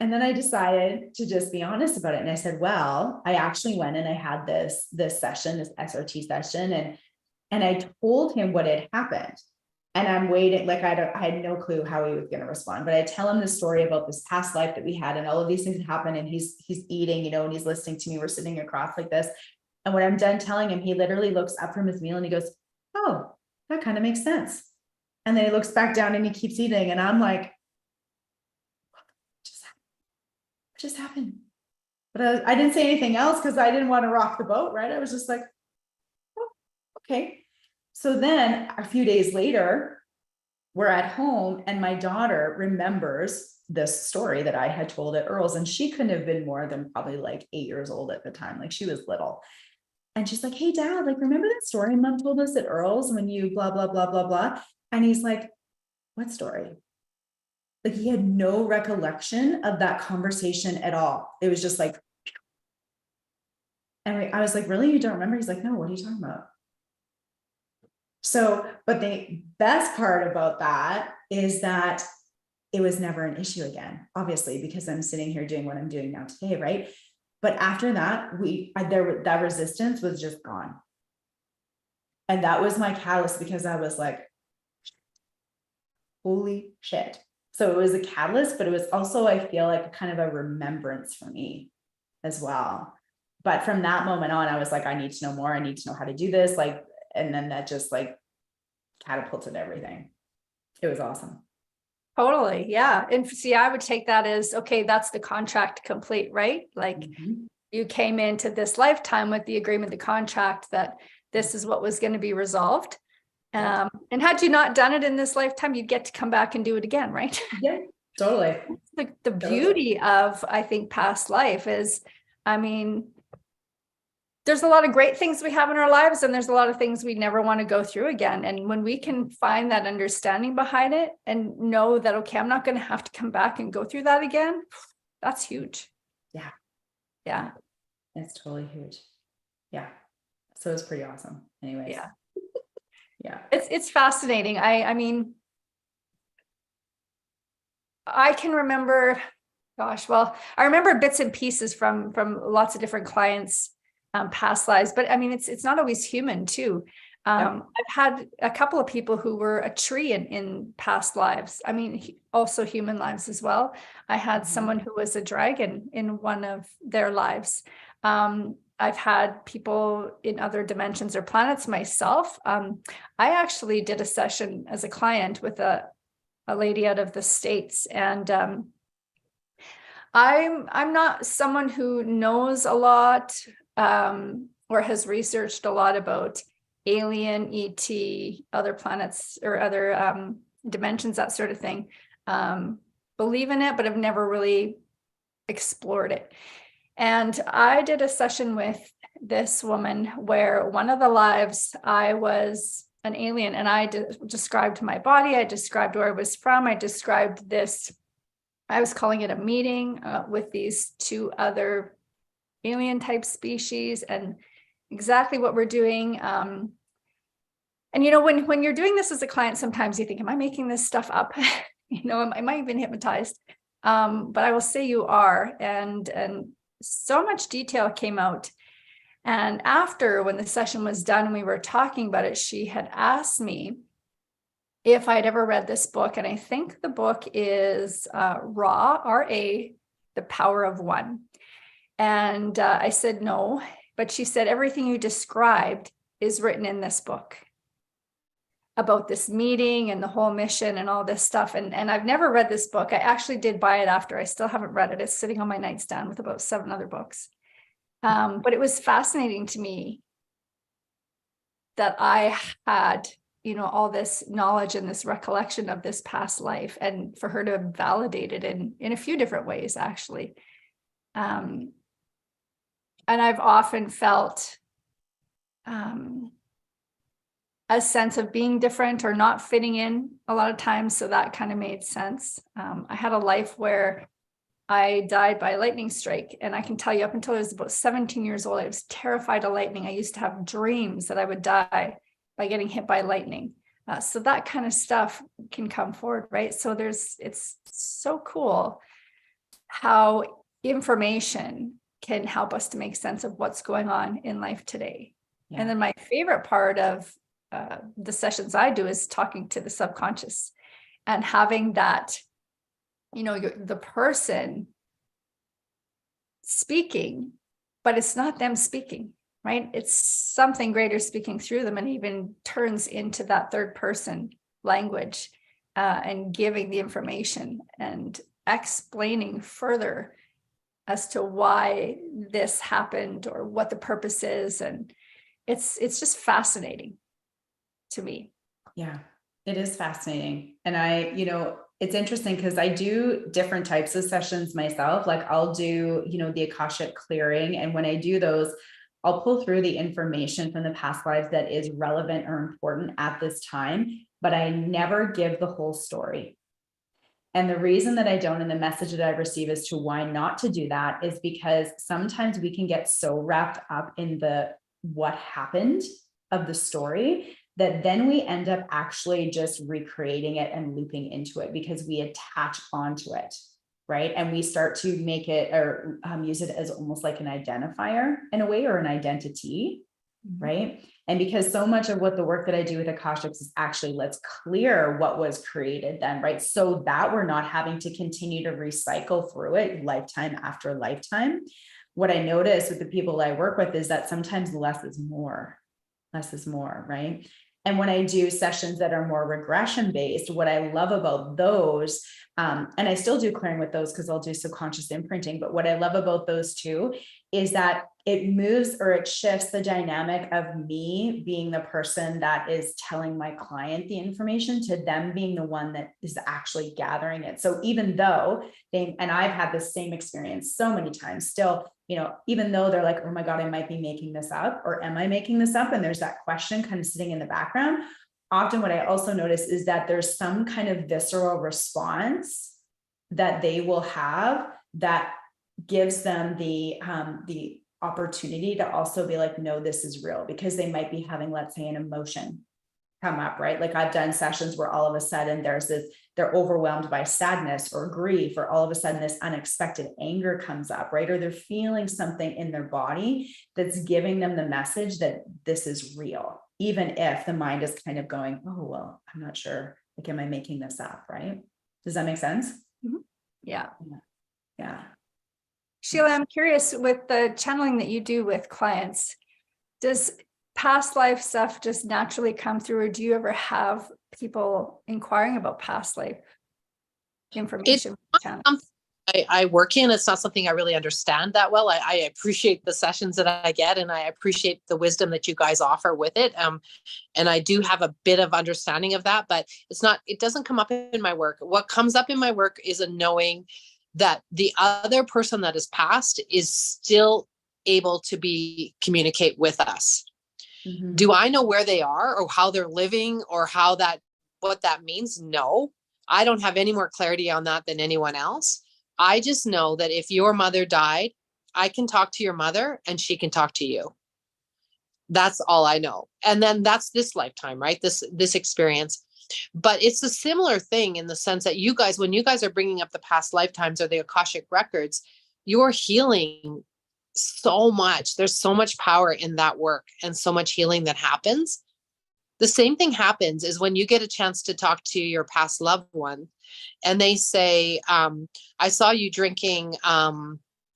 And then I decided to just be honest about it. And I said, well, I actually went and I had this session, this SRT session. And I told him what had happened. And I'm waiting, like, I had no clue how he was going to respond, but I tell him the story about this past life that we had, and all of these things had happened, and he's eating, and he's listening to me. We're sitting across like this. And when I'm done telling him, he literally looks up from his meal and he goes, oh, that kind of makes sense. And then he looks back down and he keeps eating. And I'm like, what just happened? But I didn't say anything else because I didn't want to rock the boat, right? I was just like, oh, okay. So then a few days later, we're at home, and my daughter remembers this story that I had told at Earl's, and she couldn't have been more than probably like 8 years old at the time. Like, she was little. And she's like, hey, Dad, like, remember that story Mom told us at Earl's when you blah, blah, blah, blah, blah. And he's like, what story? Like, he had no recollection of that conversation at all. It was just like, and I was like, really? You don't remember? He's like, no, what are you talking about? So, but the best part about that is that it was never an issue again, obviously, because I'm sitting here doing what I'm doing now today, right? But after that, that resistance was just gone. And that was my catalyst, because I was like, holy shit. So it was a catalyst, but it was also, I feel like, a kind of a remembrance for me as well. But from that moment on, I was like, I need to know more. I need to know how to do this. Like, and then that just like catapulted everything. It was awesome. Totally. Yeah. And see, I would take that as, okay, that's the contract complete, right? Like you came into this lifetime with the agreement, the contract that this is what was going to be resolved. And had you not done it in this lifetime, you'd get to come back and do it again, right? Yeah, totally. The beauty of, I think, past life is, I mean, there's a lot of great things we have in our lives, and there's a lot of things we never want to go through again. And when we can find that understanding behind it and know that, okay, I'm not going to have to come back and go through that again, that's huge. Yeah. Yeah. It's totally huge. Yeah. So it's pretty awesome. Anyways. Yeah. Yeah. It's fascinating. I mean, I can remember, gosh, well, I remember bits and pieces from lots of different clients, past lives, but I mean, it's not always human too. I've had a couple of people who were a tree in past lives. I mean, also human lives as well. I had someone who was a dragon in one of their lives. I've had people in other dimensions or planets myself. I actually did a session as a client with a lady out of the States, and I'm not someone who knows a lot or has researched a lot about alien, ET, other planets or other dimensions, that sort of thing. Believe in it, but I've never really explored it. And I did a session with this woman where one of the lives I was an alien, and I described my body, I described where I was from, I described this, I was calling it a meeting with these two other alien type species and exactly what we're doing. And you know, when you're doing this as a client, sometimes you think, am I making this stuff up? You know, am I even hypnotized? But I will say you are. And so much detail came out. And after, when the session was done and we were talking about it, she had asked me if I'd ever read this book. And I think the book is Ra, R-A, The Power of One. And I said, no, but she said, everything you described is written in this book about this meeting and the whole mission and all this stuff. And I've never read this book. I actually did buy it after. I still haven't read it. It's sitting on my nightstand with about 7 other books. But it was fascinating to me that I had, you know, all this knowledge and this recollection of this past life, and for her to validate it in a few different ways, actually. And I've often felt a sense of being different or not fitting in a lot of times. So that kind of made sense. I had a life where I died by a lightning strike. And I can tell you, up until I was about 17 years old, I was terrified of lightning. I used to have dreams that I would die by getting hit by lightning. So that kind of stuff can come forward, right? So it's so cool how information can help us to make sense of what's going on in life today. Yeah. And then my favorite part of the sessions I do is talking to the subconscious and having that, you know, the person speaking, but it's not them speaking, right? It's something greater speaking through them, and even turns into that third person language and giving the information and explaining further as to why this happened or what the purpose is. And it's just fascinating to me. Yeah, it is fascinating. And you know, it's interesting because I do different types of sessions myself. Like I'll do, you know, the Akashic clearing. And when I do those, I'll pull through the information from the past lives that is relevant or important at this time, but I never give the whole story. And the reason that I don't, and the message that I receive as to why not to do that, is because sometimes we can get so wrapped up in the what happened of the story that then we end up actually just recreating it and looping into it because we attach onto it, right? And we start to make it or use it as almost like an identifier in a way, or an identity. right? And because so much of what the work that I do with Akashics is actually, let's clear what was created then, right? So that we're not having to continue to recycle through it lifetime after lifetime. What I notice with the people I work with is that sometimes less is more, right? And when I do sessions that are more regression based, what I love about those, and I still do clearing with those because I'll do subconscious imprinting, but what I love about those too is that it moves or it shifts the dynamic of me being the person that is telling my client the information to them being the one that is actually gathering it. So even though and I've had the same experience so many times still, even though they're like, oh my God, I might be making this up, or am I making this up? And there's that question kind of sitting in the background. Often what I also notice is that there's some kind of visceral response that they will have that gives them the opportunity to also be like, no, this is real, because they might be having, let's say, an emotion come up, right? Like I've done sessions where all of a sudden they're overwhelmed by sadness or grief, or all of a sudden this unexpected anger comes up, right? Or they're feeling something in their body that's giving them the message that this is real, even if the mind is kind of going, oh, well, I'm not sure. Like, am I making this up? Right? Does that make sense? Yeah. Yeah. Sheila, I'm curious, with the channeling that you do with clients, does past life stuff just naturally come through, or do you ever have people inquiring about past life information? I work in. It's not something I really understand that well. I appreciate the sessions that I get, and I appreciate the wisdom that you guys offer with it. And I do have a bit of understanding of that, but it doesn't come up in my work. What comes up in my work is a knowing that the other person that is passed is still able to communicate with us. Mm-hmm. Do I know where they are or how they're living or what that means? No, I don't have any more clarity on that than anyone else. I just know that if your mother died, I can talk to your mother and she can talk to you. That's all I know. And then that's this lifetime, right? This experience. But it's a similar thing in the sense that when you guys are bringing up the past lifetimes or the Akashic records, you're healing so much. There's so much power in that work and so much healing that happens. The same thing happens is when you get a chance to talk to your past loved one and they say, I saw you drinking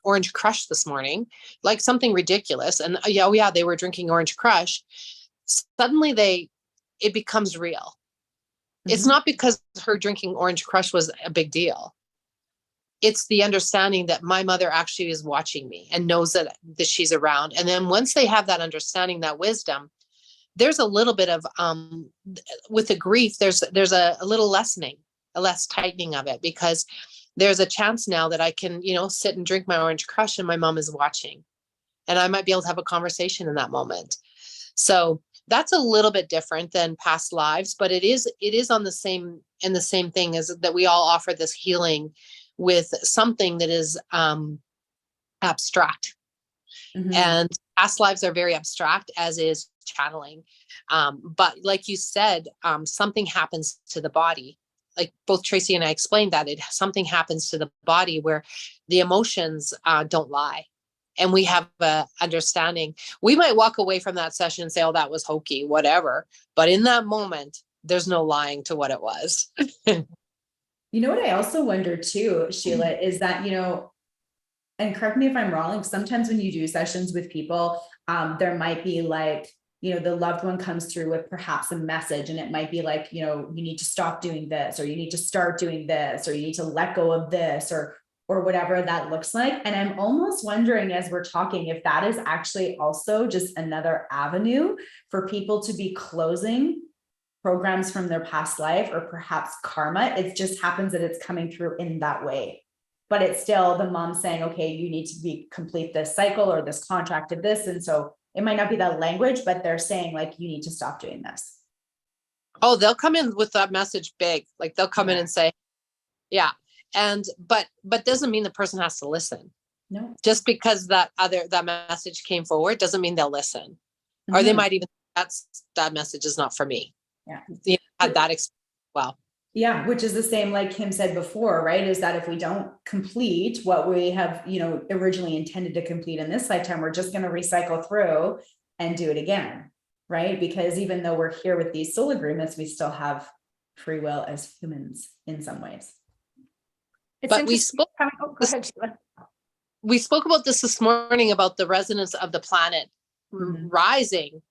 Orange Crush this morning, like something ridiculous. And yeah, they were drinking Orange Crush. Suddenly it becomes real. Mm-hmm. It's not because her drinking Orange Crush was a big deal. It's the understanding that my mother actually is watching me and knows that she's around. And then once they have that understanding, that wisdom, there's a little bit of, with the grief, there's a little lessening, a less tightening of it, because there's a chance now that I can, sit and drink my Orange Crush and my mom is watching, and I might be able to have a conversation in that moment. So that's a little bit different than past lives, but it is in the same thing as that we all offer this healing with something that is abstract. Mm-hmm. And past lives are very abstract, as is channeling. But like you said, something happens to the body. Like both Tracy and I explained that something happens to the body where the emotions don't lie. And we have a understanding. We might walk away from that session and say, oh, that was hokey, whatever. But in that moment, there's no lying to what it was. You know what I also wonder too, Sheila, is that, and correct me if I'm wrong, sometimes when you do sessions with people, there might be like, the loved one comes through with perhaps a message, and it might be like, you need to stop doing this, or you need to start doing this, or you need to let go of this, or whatever that looks like. And I'm almost wondering, as we're talking, if that is actually also just another avenue for people to be closing programs from their past life, or perhaps karma. It just happens that it's coming through in that way. But it's still the mom saying, okay, you need to complete this cycle or this contract of this. And so it might not be that language, but they're saying like, you need to stop doing this. Oh, they'll come in with that message big. Like they'll come in and say, yeah. And, but doesn't mean the person has to listen. No. Just because that message came forward doesn't mean they'll listen. Mm-hmm. Or they might even, that message is not for me. Yeah. Had that experience. Well. Yeah, which is the same, like Kim said before, right? Is that if we don't complete what we have, originally intended to complete in this lifetime, we're just going to recycle through and do it again, right? Because even though we're here with these soul agreements, we still have free will as humans in some ways. It's But we interesting. spoke, Go ahead, Sheila. we spoke about this morning about the resonance of the planet rising.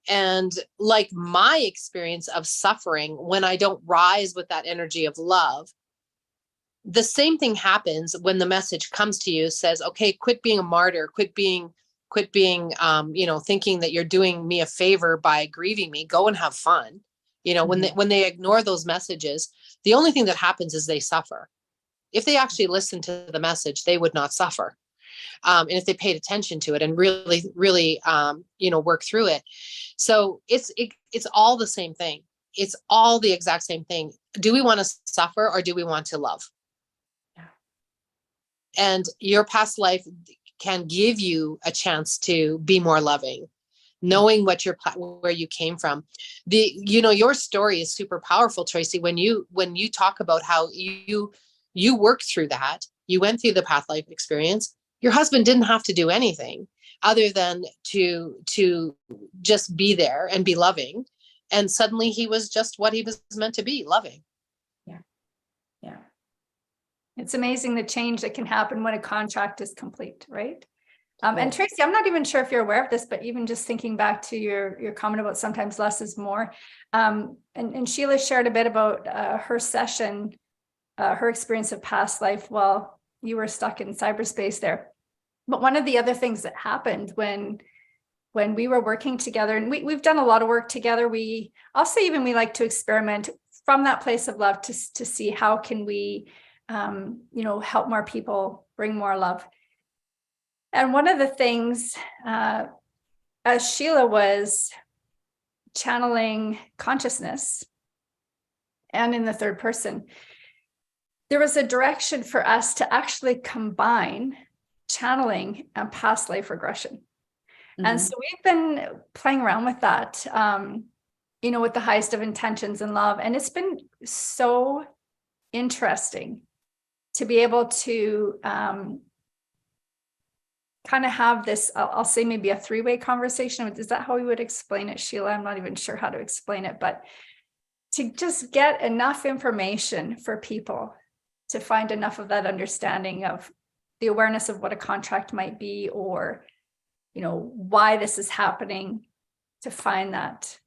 And like my experience of suffering when I don't rise with that energy of love, the same thing happens when the message comes to you, says, okay, quit being a martyr, quit being, thinking that you're doing me a favor by grieving me, go and have fun. When they ignore those messages, the only thing that happens is they suffer. If they actually listened to the message, they would not suffer. And if they paid attention to it and really, really, work through it. So it's all the same thing. It's all the exact same thing. Do we want to suffer or do we want to love? Yeah. And your past life can give you a chance to be more loving, knowing where you came from. Your story is super powerful, Tracy. When you talk about how you worked through that, you went through the past life experience. Your husband didn't have to do anything other than to just be there and be loving. And suddenly he was just what he was meant to be, loving. Yeah. Yeah. It's amazing the change that can happen when a contract is complete, right? And Tracy, I'm not even sure if you're aware of this, but even just thinking back to your comment about sometimes less is more. And Sheila shared a bit about her session, her experience of past life while you were stuck in cyberspace there. But one of the other things that happened when we were working together, and we've done a lot of work together, I'll say even we like to experiment from that place of love to see how can we, help more people, bring more love. And one of the things, as Sheila was channeling consciousness and in the third person, there was a direction for us to actually combine channeling and past life regression. And so we've been playing around with that, with the highest of intentions and love. And it's been so interesting to be able to kind of have this, I'll say maybe a three-way conversation. Is that how we would explain it, Sheila? I'm not even sure how to explain it, but to just get enough information for people to find enough of that understanding of the awareness of what a contract might be, or, why this is happening, to find that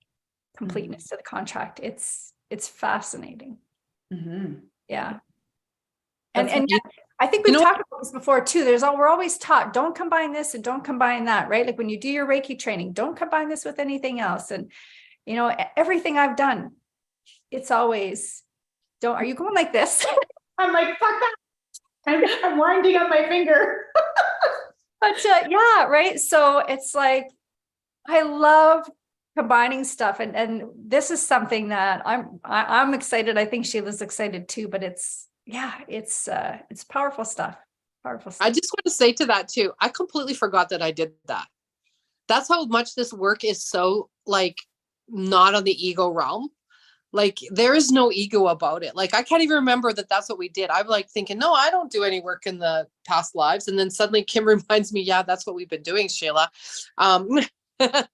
completeness to the contract. It's fascinating. Yeah. And yet, I think we've talked about this before too. We're always taught, don't combine this and don't combine that, right? Like when you do your Reiki training, don't combine this with anything else. And, everything I've done, it's always, are you going like this? I'm like, fuck that. I'm winding up my finger. But yeah, right. So it's like, I love combining stuff. And this is something that I'm excited. I think Sheila's excited too, but it's powerful stuff. Powerful stuff. I just want to say to that too, I completely forgot that I did that. That's how much this work is so like not on the ego realm. Like there is no ego about it. Like I can't even remember that that's what we did. I'm like thinking, no, I don't do any work in the past lives. And then suddenly Kim reminds me, yeah, that's what we've been doing, Sheila. It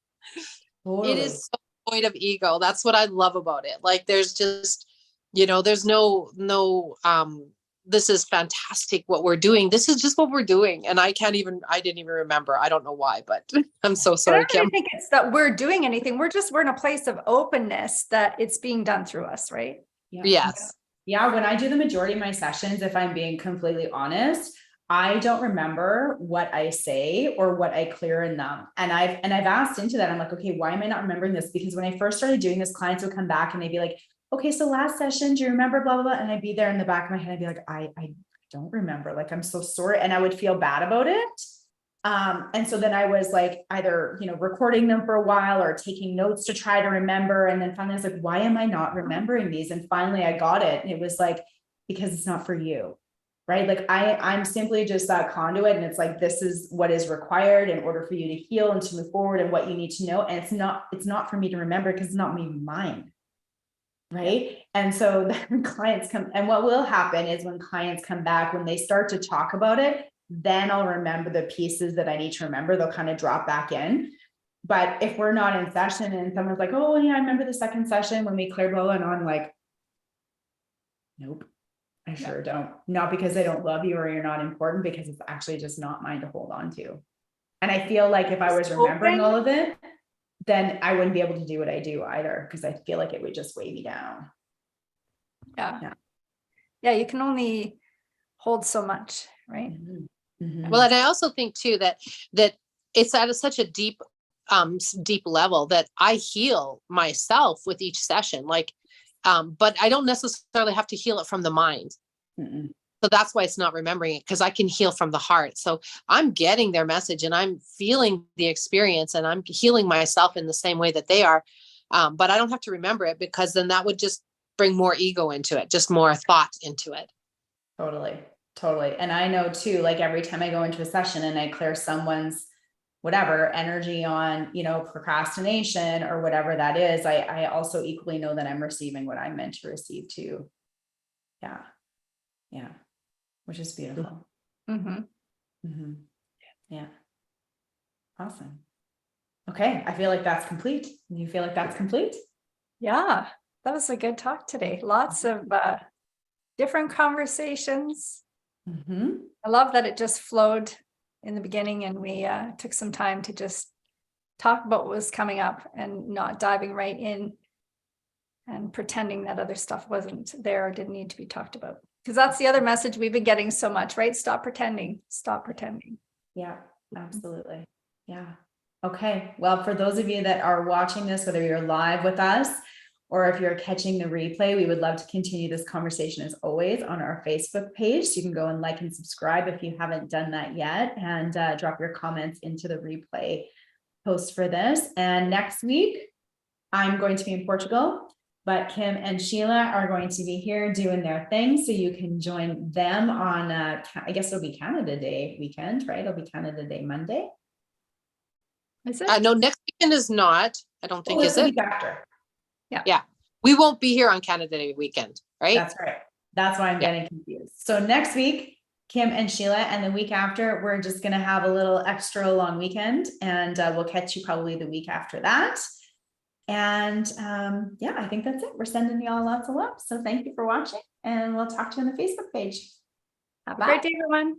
is so void of ego. That's what I love about it. Like there's just, there's no, this is fantastic what we're doing. This is just what we're doing. And I didn't even remember. I don't know why, but I'm so sorry, Kim. I don't think it's that we're doing anything. We're in a place of openness that it's being done through us, right? Yeah. Yes. Yeah. When I do the majority of my sessions, if I'm being completely honest, I don't remember what I say or what I clear in them. And I've asked into that. I'm like, okay, why am I not remembering this? Because when I first started doing this, clients would come back and they'd be like, okay, so last session, do you remember blah, blah, blah? And I'd be there in the back of my head. I'd be like, I don't remember. Like, I'm so sorry. And I would feel bad about it. And so then I was like, either, recording them for a while or taking notes to try to remember. And then finally I was like, why am I not remembering these? And finally I got it. And it was like, because it's not for you, right? Like I'm simply just that conduit. And it's like, this is what is required in order for you to heal and to move forward and what you need to know. And it's not for me to remember because it's not me, mine. Right. And so then clients come, and what will happen is when clients come back, when they start to talk about it, then I'll remember the pieces that I need to remember. They'll kind of drop back in. But if we're not in session and someone's like, oh yeah, I remember the second session when we cleared blow, and I'm like, nope, I sure don't. Not because I don't love you or you're not important, because it's actually just not mine to hold on to. And I feel like if I was remembering all of it, then I wouldn't be able to do what I do either, because I feel like it would just weigh me down. Yeah, you can only hold so much, right? Mm-hmm. Mm-hmm. Well, and I also think too that it's at such a deep level that I heal myself with each session. Like, but I don't necessarily have to heal it from the mind. Mm-mm. So that's why it's not remembering it, because I can heal from the heart. So I'm getting their message and I'm feeling the experience and I'm healing myself in the same way that they are. But I don't have to remember it, because then that would just bring more ego into it, just more thought into it. Totally. And I know too, like every time I go into a session and I clear someone's whatever energy on, procrastination or whatever that is, I also equally know that I'm receiving what I'm meant to receive too. Yeah. Which is beautiful. Mm-hmm. Mm-hmm. Yeah. Awesome. Okay. I feel like that's complete. You feel like that's complete? Yeah, that was a good talk today. Lots of different conversations. Mm-hmm. I love that it just flowed in the beginning, and we took some time to just talk about what was coming up and not diving right in and pretending that other stuff wasn't there or didn't need to be talked about. Because that's the other message we've been getting so much, right? Stop pretending. Yeah, absolutely. Yeah. Okay. Well, for those of you that are watching this, whether you're live with us or if you're catching the replay, we would love to continue this conversation as always on our Facebook page. So you can go and like and subscribe if you haven't done that yet, and drop your comments into the replay post for this. And next week, I'm going to be in Portugal, but Kim and Sheila are going to be here doing their thing. So you can join them on, I guess it'll be Canada Day weekend, right? It'll be Canada Day Monday. Is it? No, next weekend is not. I don't think, is the it? week after. Yeah. We won't be here on Canada Day weekend, right? That's right. That's why I'm getting confused. So next week, Kim and Sheila, and the week after, we're just going to have a little extra long weekend, and we'll catch you probably the week after that. And yeah, I think that's it. We're sending you all lots of love. So thank you for watching, and we'll talk to you on the Facebook page. Have a great day, everyone.